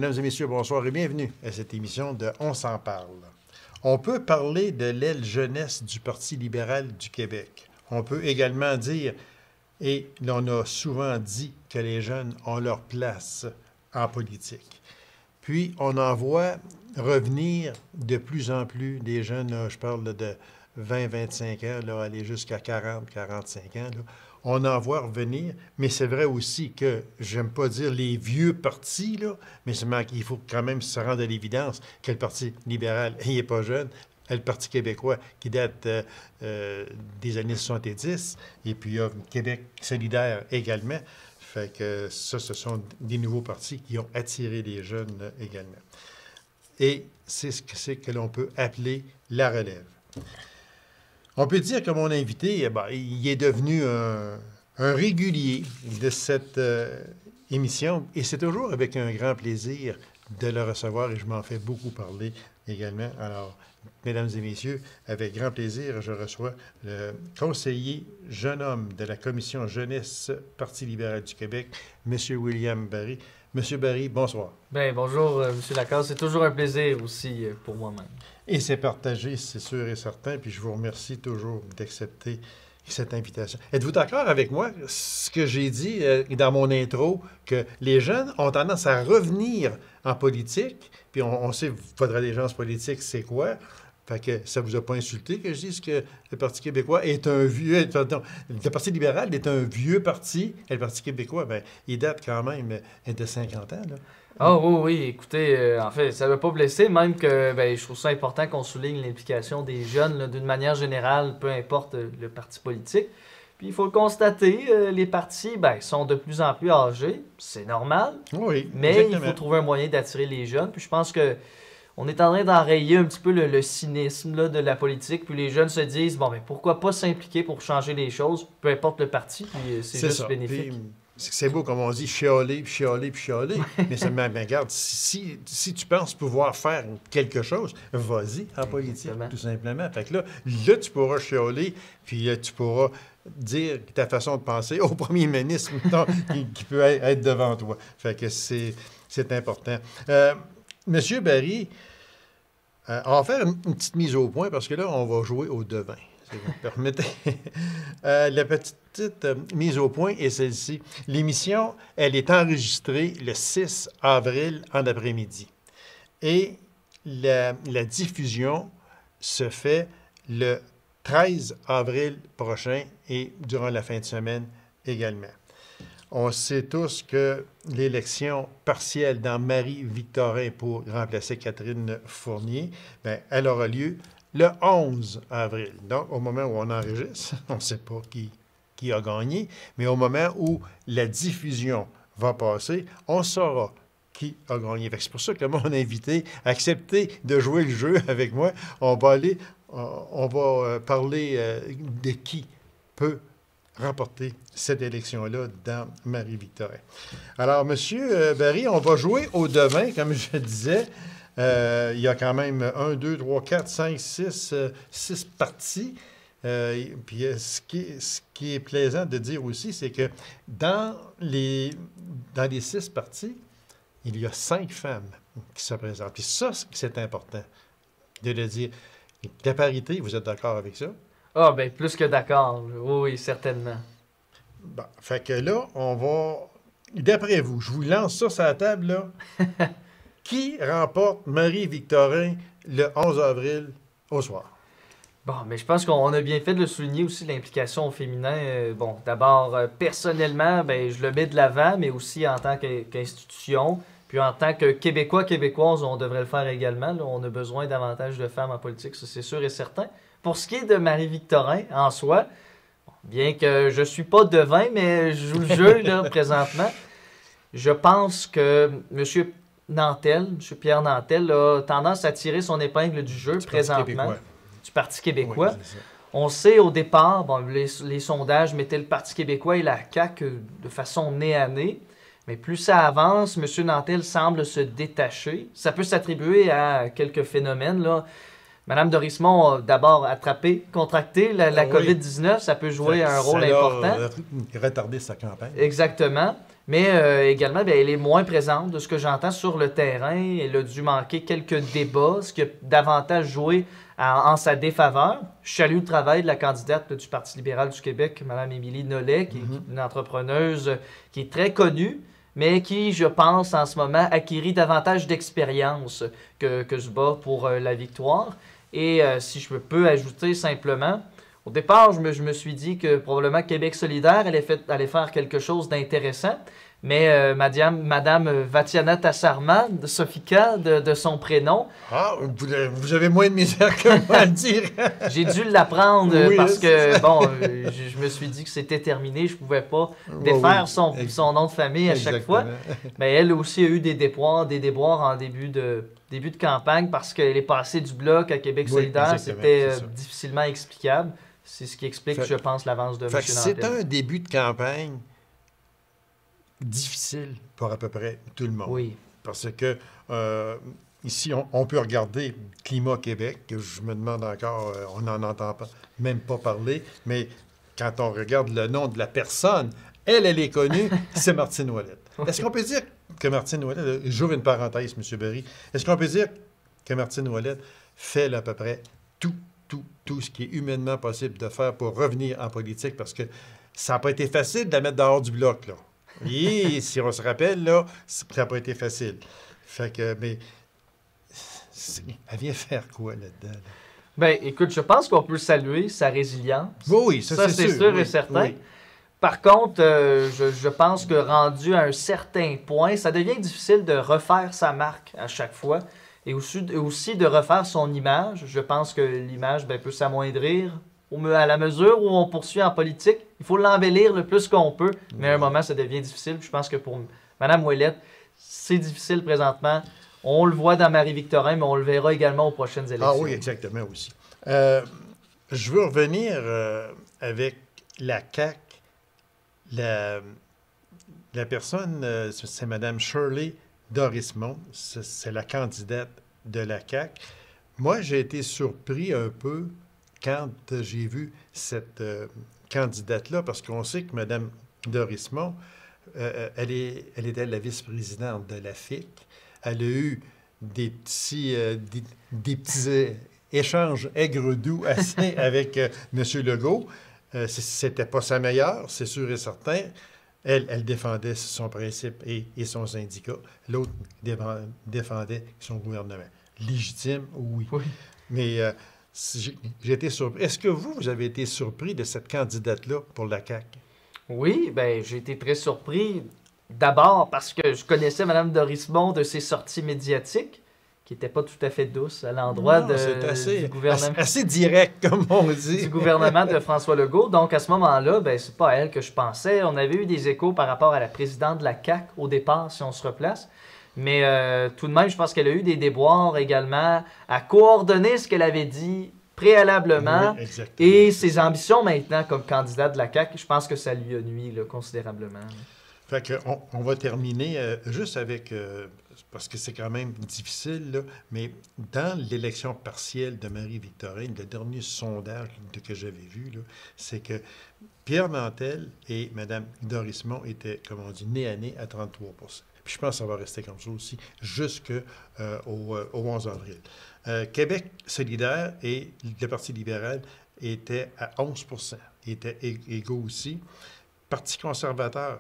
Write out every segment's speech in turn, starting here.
Mesdames et messieurs, bonsoir et bienvenue à cette émission de On s'en parle. On peut parler de l'aile jeunesse du Parti libéral du Québec. On peut également dire, et l'on a souvent dit, que les jeunes ont leur place en politique. Puis, on en voit revenir de plus en plus des jeunes, là, je parle de 20-25 ans, là, aller jusqu'à 40-45 ans. Là. On en voit revenir, mais c'est vrai aussi que, j'aime pas dire les vieux partis, là, mais il faut quand même se rendre à l'évidence que le Parti libéral, il n'est pas jeune, le Parti québécois qui date des années 70, et puis il y a Québec solidaire également. Fait que ça, ce sont des nouveaux partis qui ont attiré les jeunes également. Et c'est ce que l'on peut appeler la relève. On peut dire que mon invité, il est devenu un régulier de cette émission et c'est toujours avec un grand plaisir de le recevoir et je m'en fais beaucoup parler également. Alors, mesdames et messieurs, avec grand plaisir, je reçois le conseiller jeune homme de la Commission jeunesse Parti libéral du Québec, M. William Barry. Monsieur Barry, bonsoir. Bien, bonjour, M. Lacasse. C'est toujours un plaisir aussi pour moi-même. Et c'est partagé, c'est sûr et certain, puis je vous remercie toujours d'accepter cette invitation. Êtes-vous d'accord avec moi, ce que j'ai dit dans mon intro, que les jeunes ont tendance à revenir en politique, puis on sait, votre allégeance politique, c'est quoi? Fait que ça vous a pas insulté que je dise que le Parti québécois est un vieux... Pardon, le Parti libéral est un vieux parti, et le Parti québécois, bien, il date quand même de 50 ans, là. Ah oui, écoutez, en fait, ça ne veut pas blesser, même que je trouve ça important qu'on souligne l'implication des jeunes d'une manière générale, peu importe le parti politique. Puis il faut le constater, les partis sont de plus en plus âgés, c'est normal, oui, mais exactement. Il faut trouver un moyen d'attirer les jeunes. Puis je pense que on est en train d'enrayer un petit peu le cynisme là, de la politique, puis les jeunes se disent, pourquoi pas s'impliquer pour changer les choses, peu importe le parti, puis c'est juste ça. bénéfique. Puis, c'est beau, comme on dit, chialer, puis chialer, puis chialer. Mais seulement, regarde, si tu penses pouvoir faire quelque chose, vas-y en politique, tout simplement. Fait que là, tu pourras chialer, puis tu pourras dire ta façon de penser au premier ministre qui peut être devant toi. Fait que c'est important. Monsieur Barry, on va faire une petite mise au point, parce que là, on va jouer au devin. Si vous me permettez. La petite mise au point est celle-ci. L'émission, elle est enregistrée le 6 avril en après-midi. Et la diffusion se fait le 13 avril prochain et durant la fin de semaine également. On sait tous que l'élection partielle dans Marie-Victorin pour remplacer Catherine Fournier, elle aura lieu le 11 avril. Donc, au moment où on enregistre, on ne sait pas qui a gagné, mais au moment où la diffusion va passer, on saura qui a gagné. C'est pour ça que mon invité a accepté de jouer le jeu avec moi. On va parler de qui peut remporter cette élection-là dans Marie-Victorin. Alors, M. Barry, on va jouer au devin, comme je disais. Il y a quand même 1, 2, 3, 4, 5, 6 partis. Puis ce qui est plaisant de dire aussi, c'est que dans les 6 partis, il y a 5 femmes qui se présentent. Puis ça, c'est important de le dire. La parité, vous êtes d'accord avec ça? Ah, plus que d'accord. Oui, certainement. Bon, fait que là, on va... D'après vous, je vous lance ça sur la table, là. Qui remporte Marie-Victorin le 11 avril au soir? Bon, mais je pense qu'on a bien fait de le souligner aussi, l'implication au féminin. D'abord, personnellement, je le mets de l'avant, mais aussi en tant qu'institution. Puis en tant que Québécois, Québécoises, on devrait le faire également. Là, on a besoin davantage de femmes en politique, ça c'est sûr et certain. Pour ce qui est de Marie-Victorin, en soi, bien que je ne suis pas devin, mais je joue le jeu là, présentement, je pense que M. Pierre Nantel, a tendance à tirer son épingle du jeu présentement. Du Parti québécois. Oui, on sait au départ, les sondages mettaient le Parti québécois et la CAQ de façon nez à nez. Mais plus ça avance, M. Nantel semble se détacher. Ça peut s'attribuer à quelques phénomènes, là. Mme Dorismont a d'abord contracté la COVID-19. Ça peut jouer un rôle important. Retarder sa campagne. Exactement. Mais également, bien, elle est moins présente de ce que j'entends sur le terrain. Elle a dû manquer quelques débats, ce qui a davantage joué en sa défaveur. Je salue le travail de la candidate du Parti libéral du Québec, Mme Émilie Nollet, qui est une entrepreneuse qui est très connue, mais qui, je pense, en ce moment, acquérit davantage d'expérience que se bat pour la victoire. Et si je peux ajouter simplement, au départ, je me suis dit que probablement Québec solidaire allait faire quelque chose d'intéressant, mais Madame Vatiana Tassarman, Sofika de son prénom... Ah, vous avez moins de misère que moi à le dire. J'ai dû l'apprendre parce que, bon, je me suis dit que c'était terminé, je ne pouvais pas défaire son nom de famille à chaque fois. Mais elle aussi a eu des déboires en début de campagne parce qu'elle est passée du Bloc à Québec solidaire, c'était difficilement explicable. C'est ce qui explique, je pense, l'avance de M. Nantel. C'est un début de campagne difficile pour à peu près tout le monde. Oui. Parce que ici, on peut regarder Climat Québec, que je me demande encore, on n'en entend même pas parler, mais quand on regarde le nom de la personne, elle est connue, c'est Martine Ouellette. Est-ce qu'on peut dire que Martine Ouellette, j'ouvre une parenthèse, M. Berry, est-ce qu'on peut dire que Martine Ouellette fait à peu près tout ce qui est humainement possible de faire pour revenir en politique, parce que ça n'a pas été facile de la mettre dehors du Bloc, là. Et si on se rappelle, là, ça n'a pas été facile. Fait que, mais, elle vient faire quoi là-dedans? Là? Bien, écoute, je pense qu'on peut saluer sa résilience. Oui, ça c'est sûr et certain. Oui. Par contre, je pense que rendu à un certain point, ça devient difficile de refaire sa marque à chaque fois. Et aussi de refaire son image. Je pense que l'image peut s'amoindrir à la mesure où on poursuit en politique. Il faut l'embellir le plus qu'on peut, mais à un moment, ça devient difficile. Je pense que pour Mme Ouellette, c'est difficile présentement. On le voit dans Marie-Victorin, mais on le verra également aux prochaines élections. Ah oui, exactement aussi. Je veux revenir avec la CAQ. La personne, c'est Mme Shirley Dorismont, c'est la candidate de la CAQ. Moi, j'ai été surpris un peu quand j'ai vu cette candidate-là, parce qu'on sait que Mme Dorismont, elle était la vice-présidente de la FIC. Elle a eu des petits échanges aigres-doux assez avec M. Legault. C'était pas sa meilleure, c'est sûr et certain. Elle défendait son principe et son syndicat. L'autre défendait son gouvernement. Légitime, oui. Mais j'ai été surpris. Est-ce que vous avez été surpris de cette candidate-là pour la CAQ? Oui, bien, j'ai été très surpris. D'abord parce que je connaissais Mme Dorismont de ses sorties médiatiques, qui n'étaient pas tout à fait douces à l'endroit du gouvernement. Assez direct, comme on dit. Du gouvernement de François Legault. Donc, à ce moment-là, c'est pas à elle que je pensais. On avait eu des échos par rapport à la présidente de la CAQ au départ, si on se replace. Mais tout de même, je pense qu'elle a eu des déboires également à coordonner ce qu'elle avait dit préalablement et ses ambitions maintenant comme candidate de la CAQ. Je pense que ça lui a nui considérablement. Fait qu'on va terminer juste avec, parce que c'est quand même difficile, là, mais dans l'élection partielle de Marie-Victorin, le dernier sondage que j'avais vu, c'est que Pierre Nantel et Mme Dorismont étaient, comme on dit, nez à nez à 33 %. Puis je pense que ça va rester comme ça aussi jusqu'au 11 avril. Québec solidaire et le Parti libéral étaient à 11 %, étaient égaux aussi. Parti conservateur,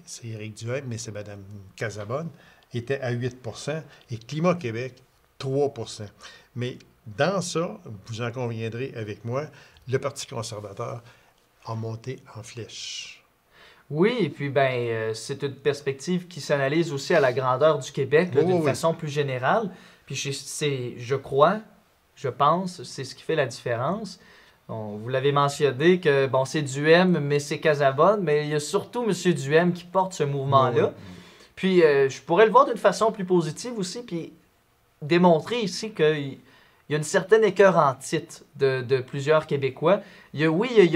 c'est Éric Duhaime, mais c'est Mme Casabonne, était à 8 % et Climat Québec, 3 %. Mais dans ça, vous en conviendrez avec moi, le Parti conservateur a monté en flèche. Oui, et puis c'est une perspective qui s'analyse aussi à la grandeur du Québec d'une façon plus générale. Puis je pense, c'est ce qui fait la différence. Bon, vous l'avez mentionné que c'est Duhaime, mais c'est Casabonne, mais il y a surtout M. Duhaime qui porte ce mouvement-là. Puis je pourrais le voir d'une façon plus positive aussi, puis démontrer ici qu'il y a une certaine écœur en titre de plusieurs Québécois. Il y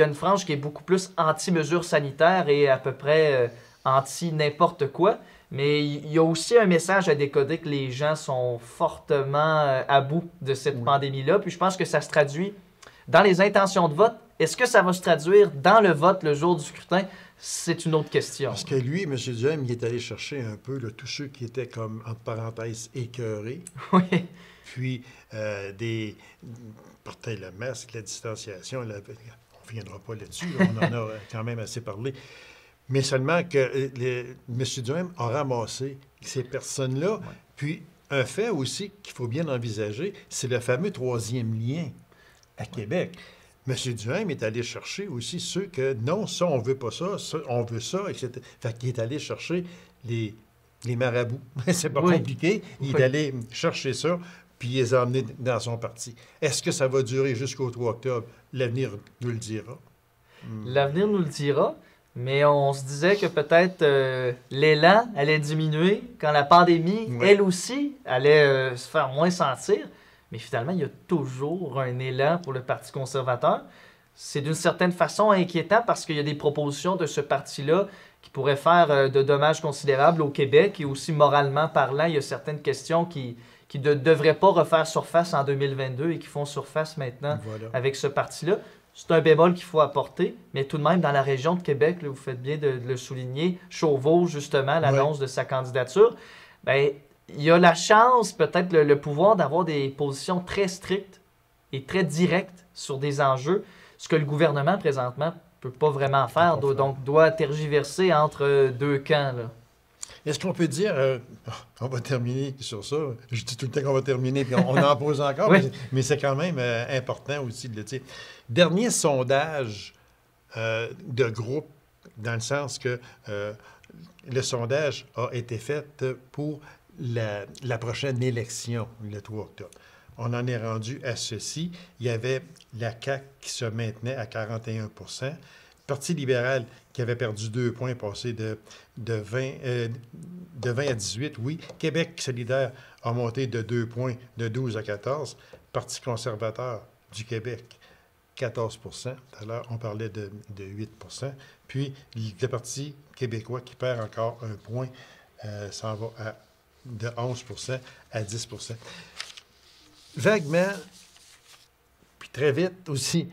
a une frange qui est beaucoup plus anti-mesures sanitaires et à peu près anti-n'importe quoi, mais il y a aussi un message à décoder que les gens sont fortement à bout de cette pandémie-là. Puis je pense que ça se traduit Dans les intentions de vote, est-ce que ça va se traduire dans le vote le jour du scrutin? C'est une autre question. Parce que lui, M. Duhem, il est allé chercher un peu là, tous ceux qui étaient comme, entre parenthèses, écœurés. Oui. Puis, portaient le masque, la distanciation. On ne reviendra pas là-dessus. Là, on en a quand même assez parlé. Mais seulement que M. Duhem a ramassé ces personnes-là. Ouais. Puis, un fait aussi qu'il faut bien envisager, c'est le fameux troisième lien à Québec. M. Duhem est allé chercher aussi ceux que, non, ça, on veut pas ça, on veut ça, etc. Fait qu'il est allé chercher les marabouts. C'est pas compliqué. Il est allé chercher ça, puis il les a emmenés dans son parti. Est-ce que ça va durer jusqu'au 3 octobre? L'avenir nous le dira. L'avenir nous le dira, mais on se disait que peut-être l'élan allait diminuer quand la pandémie, elle aussi, allait se faire moins sentir. Mais finalement, il y a toujours un élan pour le Parti conservateur. C'est d'une certaine façon inquiétant parce qu'il y a des propositions de ce parti-là qui pourraient faire de dommages considérables au Québec et aussi moralement parlant, il y a certaines questions qui ne devraient pas refaire surface en 2022 et qui font surface maintenant avec ce parti-là. C'est un bémol qu'il faut apporter, mais tout de même, dans la région de Québec, là, vous faites bien de le souligner, Chauveau, justement, l'annonce de sa candidature, bien, il y a la chance, peut-être le pouvoir d'avoir des positions très strictes et très directes sur des enjeux, ce que le gouvernement, présentement, ne peut pas vraiment faire, donc doit tergiverser entre deux camps. Là. Est-ce qu'on peut dire, on va terminer sur ça, je dis tout le temps qu'on va terminer, puis on en pose encore, mais c'est quand même important aussi de le dire. Dernier sondage de groupe, dans le sens que le sondage a été fait pour la prochaine élection, le 3 octobre. On en est rendu à ceci. Il y avait la CAQ qui se maintenait à 41 %. Le Parti libéral qui avait perdu 2 points, passé de 20 à 18, oui. Québec solidaire a monté de 2 points, de 12 à 14. Parti conservateur du Québec, 14 %. Tout à l'heure, on parlait de 8 %. Puis, le Parti québécois qui perd encore 1 point, s'en va de 11 % à 10 %. Vaguement, puis très vite aussi,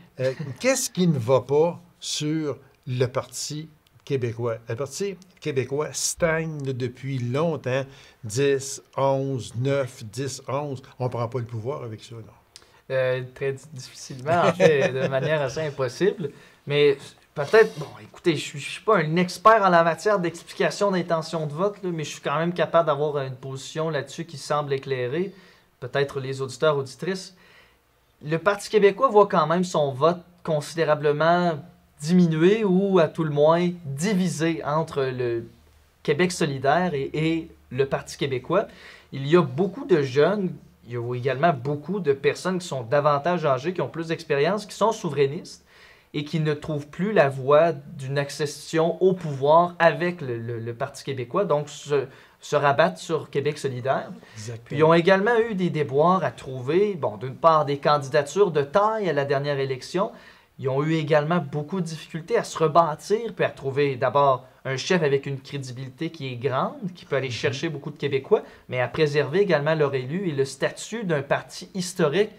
qu'est-ce qui ne va pas sur le Parti québécois? Le Parti québécois stagne depuis longtemps, 10, 11, 9, 10, 11. On ne prend pas le pouvoir avec ça, non? Très difficilement, en fait, de manière assez impossible. Mais peut-être, bon, écoutez, je ne suis pas un expert en la matière d'explication d'intention de vote, là, mais je suis quand même capable d'avoir une position là-dessus qui semble éclairer, peut-être les auditeurs, auditrices. Le Parti québécois voit quand même son vote considérablement diminuer ou, à tout le moins, diviser entre le Québec solidaire et le Parti québécois. Il y a beaucoup de jeunes, il y a également beaucoup de personnes qui sont davantage âgées, qui ont plus d'expérience, qui sont souverainistes et qui ne trouvent plus la voie d'une accession au pouvoir avec le Parti québécois, donc se rabattent sur Québec solidaire. Exactement. Puis ils ont également eu des déboires à trouver, bon, d'une part des candidatures de taille à la dernière élection. Ils ont eu également beaucoup de difficultés à se rebâtir, puis à trouver d'abord un chef avec une crédibilité qui est grande, qui peut aller chercher beaucoup de Québécois, mais à préserver également leur élu et le statut d'un parti historique.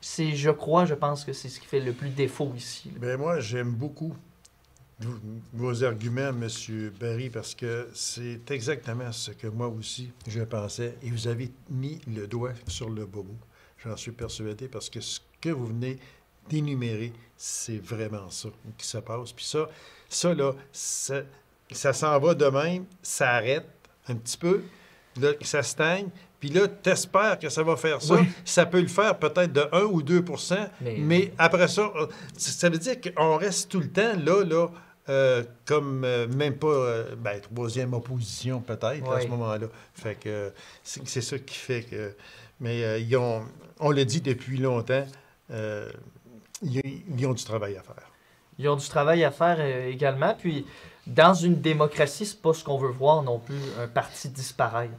C'est, je pense que c'est ce qui fait le plus défaut ici. Bien, moi, j'aime beaucoup vos arguments, M. Barry, parce que c'est exactement ce que moi aussi je pensais, et vous avez mis le doigt sur le bobo. J'en suis persuadé, parce que ce que vous venez d'énumérer, c'est vraiment ça qui se passe. Puis ça là, ça s'en va de même, ça arrête un petit peu, là, ça stagne, puis là, t'espères que ça va faire ça. Oui. Ça peut le faire peut-être de 1 ou 2 %, mais après ça, ça veut dire qu'on reste tout le temps là, comme même pas, troisième opposition peut-être, à ce moment-là. Fait que c'est ça qui fait que... Mais on l'a dit depuis longtemps, ils ont du travail à faire. Ils ont du travail à faire également. Puis, dans une démocratie, c'est pas ce qu'on veut voir non plus, un parti disparaître.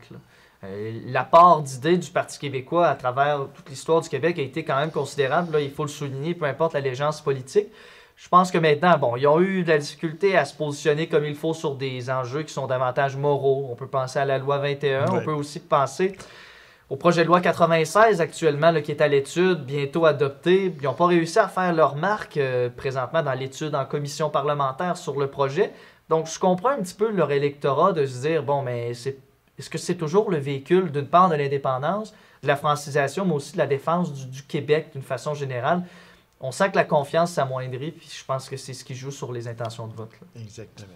L'apport d'idées du Parti québécois à travers toute l'histoire du Québec a été quand même considérable. Là, il faut le souligner, peu importe l'allégeance politique. Je pense que maintenant, bon, ils ont eu de la difficulté à se positionner comme il faut sur des enjeux qui sont davantage moraux. On peut penser à la loi 21, on peut aussi penser au projet de loi 96 actuellement là, qui est à l'étude, bientôt adopté. Ils n'ont pas réussi à faire leur marque présentement dans l'étude en commission parlementaire sur le projet. Donc, je comprends un petit peu leur électorat de se dire, bon, mais est-ce que c'est toujours le véhicule, d'une part, de l'indépendance, de la francisation, mais aussi de la défense du Québec d'une façon générale? On sent que la confiance s'amoindrit, puis je pense que c'est ce qui joue sur les intentions de vote. Là. Exactement.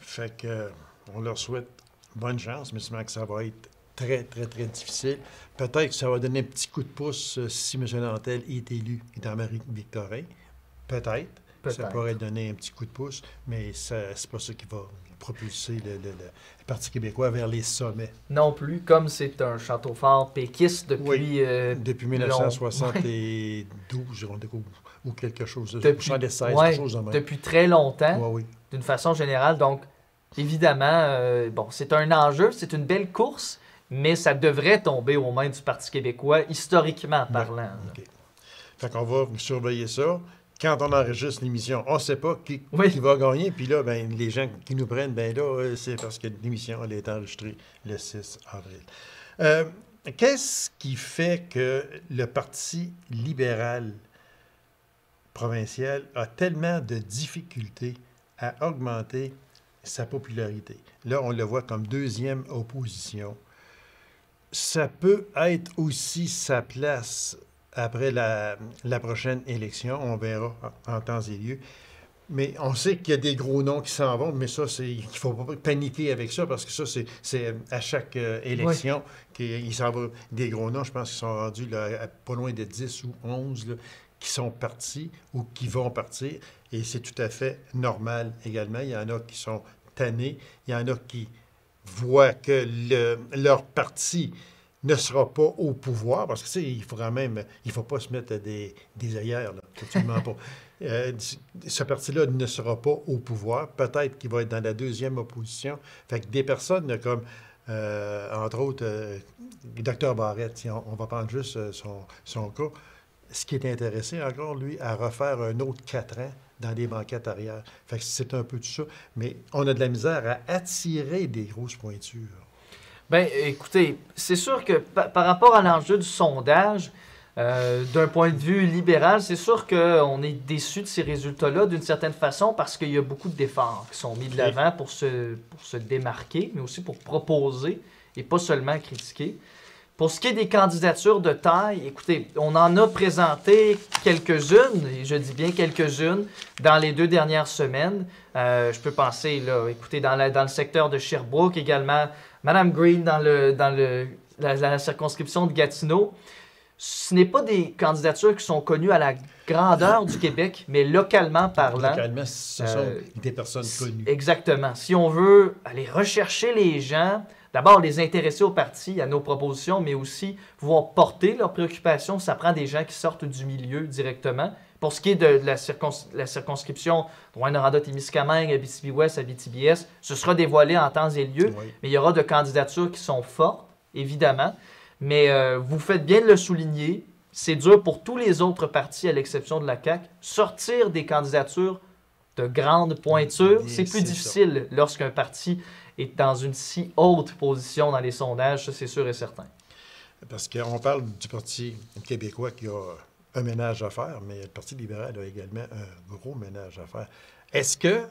Fait que on leur souhaite bonne chance, mais sûrement que ça va être très, très, très difficile. Peut-être que ça va donner un petit coup de pouce si M. Nantel est élu dans Marie-Victorin. Peut-être. Ça pourrait donner un petit coup de pouce, mais c'est pas ça qui va propulser le Parti québécois vers les sommets. Non plus, comme c'est un château fort péquiste depuis... depuis 1972, ou quelque chose. Depuis, 76, quelque chose de même. Depuis très longtemps, oui. D'une façon générale. Donc, évidemment, bon, c'est un enjeu, c'est une belle course, mais ça devrait tomber aux mains du Parti québécois, historiquement parlant. OK. Fait qu'on va surveiller ça. Quand on enregistre l'émission, on ne sait pas qui va gagner. Puis là, ben, les gens qui nous prennent, ben là, c'est parce que l'émission elle est enregistrée le 6 avril. Qu'est-ce qui fait que le Parti libéral provincial a tellement de difficultés à augmenter sa popularité? Là, on le voit comme deuxième opposition. Ça peut être aussi sa place après la prochaine élection, on verra en temps et lieu. Mais on sait qu'il y a des gros noms qui s'en vont, mais ça, il ne faut pas paniquer avec ça, parce que ça, c'est à chaque élection qu'il s'en va des gros noms. Je pense qu'ils sont rendus là, à pas loin de 10 ou 11 là, qui sont partis ou qui vont partir. Et c'est tout à fait normal également. Il y en a qui sont tannés. Il y en a qui voient que leur parti ne sera pas au pouvoir, parce que, tu sais, il faut pas se mettre des œillères, là, absolument pas. Ce parti-là ne sera pas au pouvoir. Peut-être qu'il va être dans la deuxième opposition. Fait que des personnes là, comme, entre autres, Dr Barrette, on va prendre juste son cas, ce qui est intéressé encore, lui, à refaire un autre 4 ans dans les banquettes arrière. Fait que c'est un peu tout ça. Mais on a de la misère à attirer des grosses pointures. Bien, écoutez, c'est sûr que par rapport à l'enjeu du sondage, d'un point de vue libéral, c'est sûr qu'on est déçu de ces résultats-là d'une certaine façon parce qu'il y a beaucoup d'efforts qui sont mis de l'avant pour se démarquer, mais aussi pour proposer et pas seulement critiquer. Pour ce qui est des candidatures de taille, écoutez, on en a présenté quelques-unes, et je dis bien quelques-unes, dans les 2 dernières semaines. Je peux penser, là, écoutez, dans le secteur de Sherbrooke également, Mme Green dans la circonscription de Gatineau. Ce n'est pas des candidatures qui sont connues à la grandeur du Québec, mais localement parlant. Localement, ce sont des personnes connues. Exactement. Si on veut aller rechercher les gens, d'abord les intéresser au parti, à nos propositions, mais aussi pouvoir porter leurs préoccupations, ça prend des gens qui sortent du milieu directement. Pour ce qui est de la circonscription Rouyn-Noranda-Témiscamingue, Abitibi-Ouest, Abitibi-Est, ce sera dévoilé en temps et lieu, mais il y aura de candidatures qui sont fortes, évidemment. Mais vous faites bien de le souligner, c'est dur pour tous les autres partis, à l'exception de la CAQ. Sortir des candidatures de grande pointure, c'est plus difficile lorsqu'un parti est dans une si haute position dans les sondages, ça c'est sûr et certain. Parce qu'on parle du Parti québécois qui a un ménage à faire, mais le Parti libéral a également un gros ménage à faire. Est-ce que,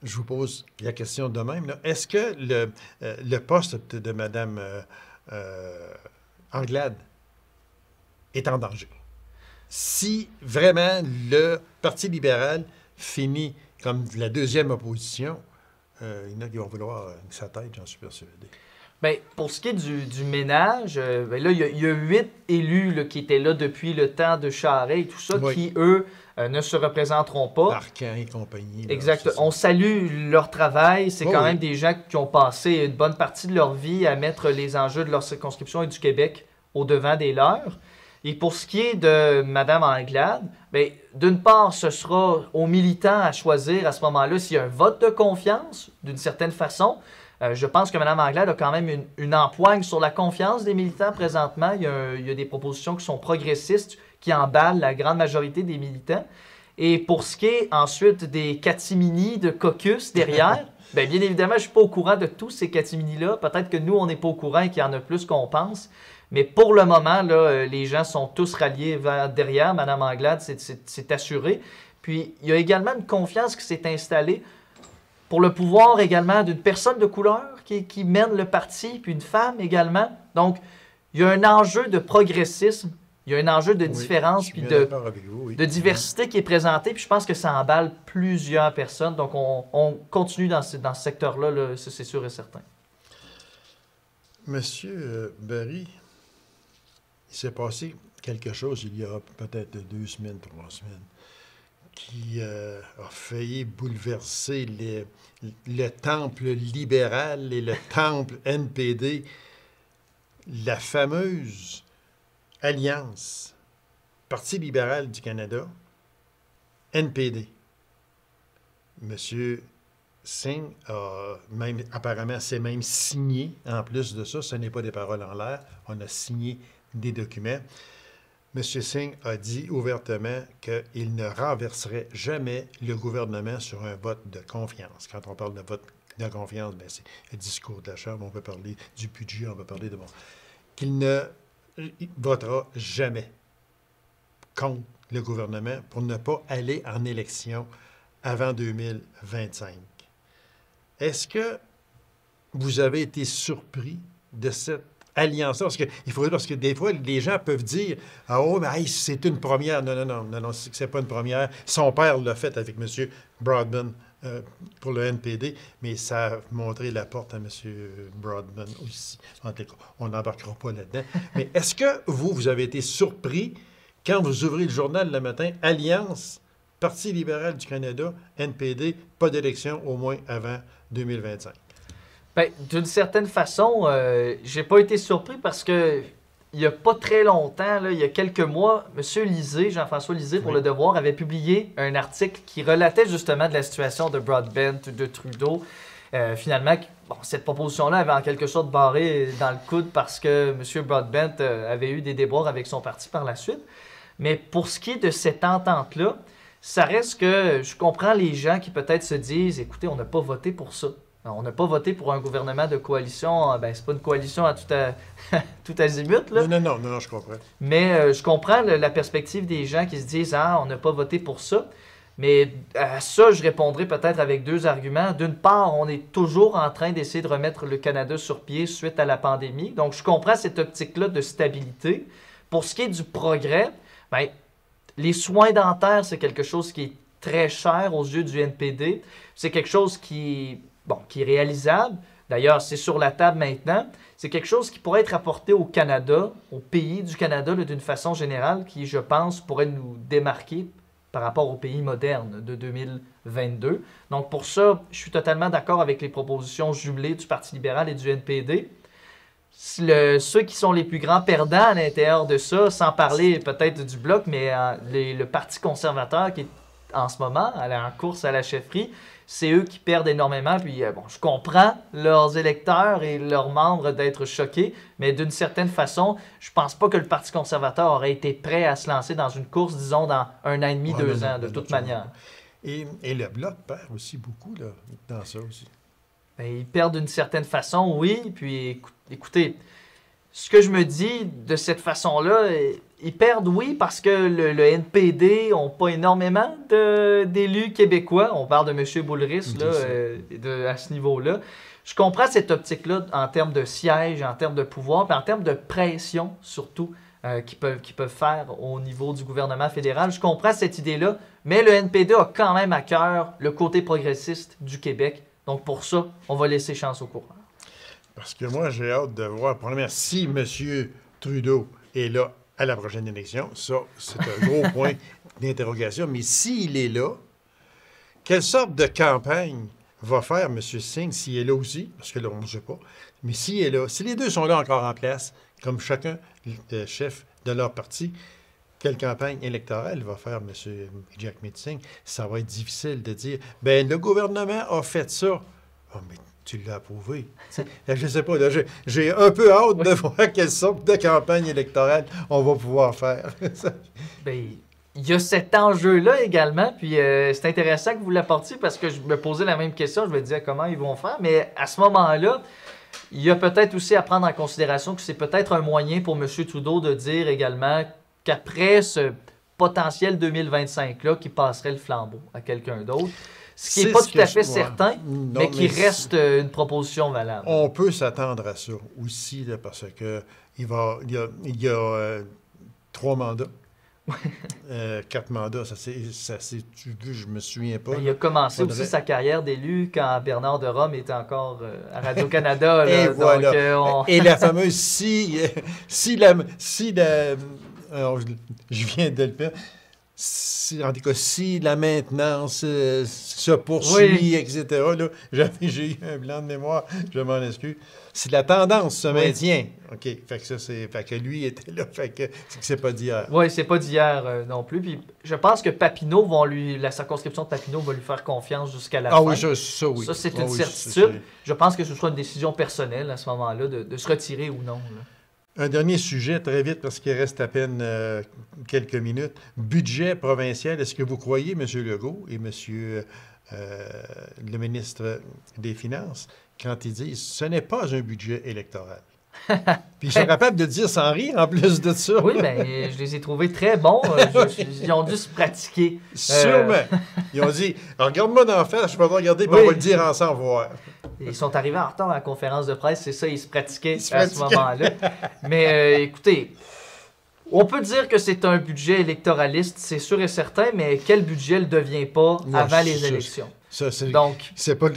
je vous pose la question de même, là, est-ce que le poste de Mme Anglade est en danger? Si vraiment le Parti libéral finit comme la deuxième opposition, il y en a qui vont vouloir sa tête, j'en suis persuadé. Bien, pour ce qui est du ménage, ben là, il y a 8 élus là, qui étaient là depuis le temps de Charest et tout ça, qui, eux, ne se représenteront pas. Arcan et compagnie. Là, exact. On salue leur travail. C'est quand même des gens qui ont passé une bonne partie de leur vie à mettre les enjeux de leur circonscription et du Québec au devant des leurs. Et pour ce qui est de Mme Anglade, bien, d'une part, ce sera aux militants à choisir à ce moment-là s'il y a un vote de confiance, d'une certaine façon. Je pense que Mme Anglade a quand même une empoigne sur la confiance des militants présentement. Il y a des propositions qui sont progressistes, qui emballent la grande majorité des militants. Et pour ce qui est ensuite des catimini de caucus derrière, Bien évidemment, je ne suis pas au courant de tous ces catimini-là. Peut-être que nous, on n'est pas au courant et qu'il y en a plus qu'on pense. Mais pour le moment, là, les gens sont tous ralliés derrière Mme Anglade, c'est assuré. Puis, il y a également une confiance qui s'est installée pour le pouvoir également d'une personne de couleur qui mène le parti, puis une femme également. Donc, il y a un enjeu de progressisme, il y a un enjeu de différence, puis de diversité qui est présenté. Puis je pense que ça emballe plusieurs personnes. Donc, on continue dans ce secteur-là, là, c'est sûr et certain. Monsieur Barry, il s'est passé quelque chose il y a peut-être 2 semaines, 3 semaines, qui a failli bouleverser le temple libéral et le temple NPD, la fameuse alliance Parti libéral du Canada, NPD. Monsieur Singh a même, apparemment, s'est même signé, en plus de ça, ce n'est pas des paroles en l'air, on a signé des documents. M. Singh a dit ouvertement qu'il ne renverserait jamais le gouvernement sur un vote de confiance. Quand on parle de vote de confiance, bien, c'est le discours de la Chambre, on peut parler du budget, on peut parler de... Bon, qu'il ne votera jamais contre le gouvernement pour ne pas aller en élection avant 2025. Est-ce que vous avez été surpris de cette alliance-là? Parce que des fois, les gens peuvent dire « Ah oh, mais hey, c'est une première. » Non, c'est pas une première. Son père l'a fait avec M. Broadbent pour le NPD, mais ça a montré la porte à M. Broadbent aussi. En tout cas, on n'embarquera pas là-dedans. Mais est-ce que vous avez été surpris quand vous ouvrez le journal le matin, Alliance, Parti libéral du Canada, NPD, pas d'élection au moins avant 2025? Bien, d'une certaine façon, j'ai pas été surpris parce que il n'y a pas très longtemps, là, il y a quelques mois, M. Lisée, Jean-François Lisée, pour Le Devoir, avait publié un article qui relatait justement de la situation de Broadbent, de Trudeau. Finalement, bon, cette proposition-là avait en quelque sorte barré dans le coude parce que M. Broadbent avait eu des déboires avec son parti par la suite. Mais pour ce qui est de cette entente-là, ça reste que je comprends les gens qui peut-être se disent « Écoutez, on n'a pas voté pour ça. On n'a pas voté pour un gouvernement de coalition. Ben, c'est pas une coalition à tout azimut. Là. Non, je comprends. Mais je comprends la perspective des gens qui se disent « Ah, on n'a pas voté pour ça. » Mais à ça, je répondrai peut-être avec 2 arguments. D'une part, on est toujours en train d'essayer de remettre le Canada sur pied suite à la pandémie. Donc, je comprends cette optique-là de stabilité. Pour ce qui est du progrès, bien, les soins dentaires, c'est quelque chose qui est très cher aux yeux du NPD. C'est quelque chose qui est réalisable. D'ailleurs, c'est sur la table maintenant. C'est quelque chose qui pourrait être apporté au Canada, au pays du Canada, d'une façon générale, qui, je pense, pourrait nous démarquer par rapport aux pays modernes de 2022. Donc, pour ça, je suis totalement d'accord avec les propositions jumelées du Parti libéral et du NPD. Ceux qui sont les plus grands perdants à l'intérieur de ça, sans parler peut-être du Bloc, mais le Parti conservateur qui est en ce moment en course à la chefferie, c'est eux qui perdent énormément. Puis bon, je comprends leurs électeurs et leurs membres d'être choqués, mais d'une certaine façon, je pense pas que le Parti conservateur aurait été prêt à se lancer dans une course, disons, dans 1 an et demi, 2 ans, de toute manière. Et le Bloc perd aussi beaucoup là, dans ça aussi. Bien, ils perdent d'une certaine façon, oui. Puis écoutez, ce que je me dis de cette façon-là, ils perdent, oui, parce que le NPD n'a pas énormément d'élus québécois. On parle de M. Boulris là, à ce niveau-là. Je comprends cette optique-là en termes de siège, en termes de pouvoir, puis en termes de pression, surtout, qu'ils peuvent faire au niveau du gouvernement fédéral. Je comprends cette idée-là, mais le NPD a quand même à cœur le côté progressiste du Québec. Donc pour ça, on va laisser chance au courant. Parce que moi, j'ai hâte de voir, premièrement, si M. Trudeau est là à la prochaine élection, ça, c'est un gros point d'interrogation. Mais s'il est là, quelle sorte de campagne va faire M. Singh s'il est là aussi? Parce que là, on ne sait pas. Mais s'il est là, si les deux sont là encore en place, comme chacun chef de leur parti, quelle campagne électorale va faire M. Jagmeet Singh? Ça va être difficile de dire, bien, le gouvernement a fait ça. Oh, mais tu l'as approuvé. Je ne sais pas, là, j'ai un peu hâte de voir quelle sorte de campagne électorale on va pouvoir faire. Bien, il y a cet enjeu-là également, puis c'est intéressant que vous l'apportiez parce que je me posais la même question, je me disais comment ils vont faire, mais à ce moment-là, il y a peut-être aussi à prendre en considération que c'est peut-être un moyen pour M. Trudeau de dire également qu'après ce potentiel 2025-là, qui passerait le flambeau à quelqu'un d'autre, ce qui n'est pas tout à fait certain, mais qui reste une proposition valable. On peut s'attendre à ça aussi, là, parce que il y a 3 mandats. 4 mandats, ça c'est vu, je me souviens pas. Il a commencé aussi sa carrière d'élu quand Bernard de Rome était encore à Radio-Canada. Et donc, voilà. Et la fameuse alors, je viens de le faire. En tout cas, si la maintenance se poursuit, etc., là, j'ai eu un blanc de mémoire, je m'en excuse. Si la tendance se maintient, OK, fait que lui était là, fait que c'est pas d'hier. Oui, c'est pas d'hier non plus. Puis je pense que Papineau la circonscription de Papineau va lui faire confiance jusqu'à la fin. Oui, ça, oui. Ça, c'est une certitude. Je pense que ce sera une décision personnelle à ce moment-là de se retirer ou non. Là. Un dernier sujet, très vite, parce qu'il reste à peine quelques minutes. Budget provincial, est-ce que vous croyez, M. Legault et M. Le ministre des Finances, quand ils disent « ce n'est pas un budget électoral ». Puis ils sont capables de dire sans rire, en plus de ça. Oui, bien, je les ai trouvés très bons. Ils ont dû se pratiquer. Sûrement. Ils ont dit « regarde-moi d'en face, je peux pas regarder, puis on va le dire ensemble, voir ». Ils sont arrivés en retard à la conférence de presse, c'est ça, ils se pratiquaient à ce moment-là. Mais écoutez, on peut dire que c'est un budget électoraliste, c'est sûr et certain, mais quel budget ne le devient pas avant les élections? Donc, c'est pas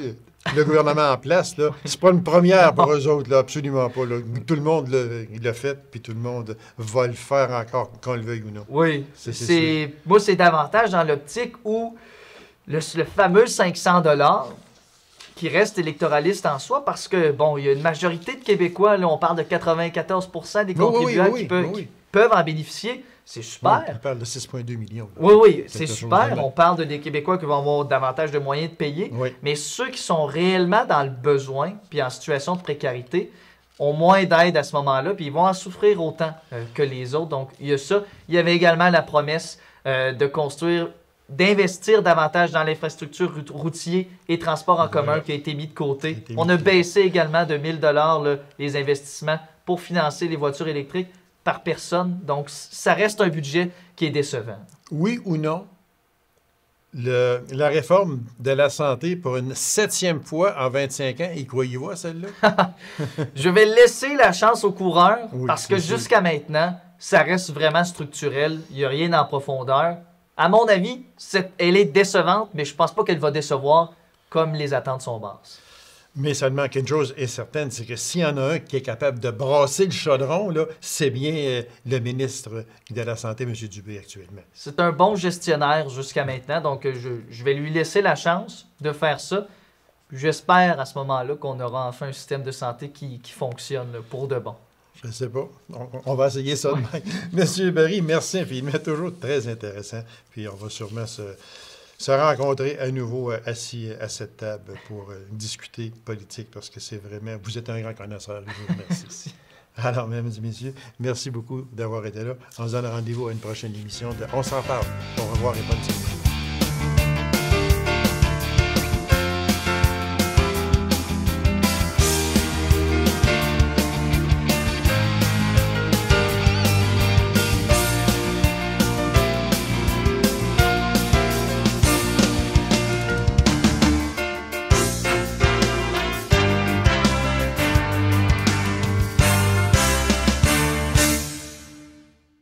le gouvernement en place, là. C'est pas une première pour eux autres, là, absolument pas. Là. Tout le monde l'a fait, puis tout le monde va le faire encore, qu'on le veuille ou non. Oui, moi, c'est davantage dans l'optique où le fameux 500 $ qui reste électoraliste en soi, parce que, bon, il y a une majorité de Québécois, là, on parle de 94 % des contribuables qui peuvent en bénéficier. C'est super. On parle de 6,2 millions. Là. Oui, c'est super. On parle des Québécois qui vont avoir davantage de moyens de payer. Oui. Mais ceux qui sont réellement dans le besoin, puis en situation de précarité, ont moins d'aide à ce moment-là, puis ils vont en souffrir autant que les autres. Donc, il y a ça. Il y avait également la promesse d'investir davantage dans l'infrastructure routière et transport en commun qui a été mis de côté. On a baissé également de 1 000 $ les investissements pour financer les voitures électriques par personne. Donc, ça reste un budget qui est décevant. Oui ou non, la réforme de la santé pour une 7e fois en 25 ans, y croyez-vous à celle-là? Je vais laisser la chance aux coureurs parce que jusqu'à maintenant, ça reste vraiment structurel. Il n'y a rien en profondeur. À mon avis, elle est décevante, mais je ne pense pas qu'elle va décevoir comme les attentes sont basses. Mais seulement qu'une chose est certaine, c'est que s'il y en a un qui est capable de brasser le chaudron, là, c'est bien le ministre de la Santé, M. Dubé, actuellement. C'est un bon gestionnaire jusqu'à maintenant, donc je vais lui laisser la chance de faire ça. J'espère à ce moment-là qu'on aura enfin un système de santé qui fonctionne pour de bon. Je ne sais pas. On va essayer ça demain. Monsieur Barry, merci infiniment. Toujours très intéressant. Puis on va sûrement se rencontrer à nouveau assis à cette table pour discuter politique parce que c'est vraiment... Vous êtes un grand connaisseur. Je vous remercie. Alors, mesdames et messieurs, merci beaucoup d'avoir été là. On se donne rendez-vous à une prochaine émission de On s'en parle. Au revoir et bonne semaine.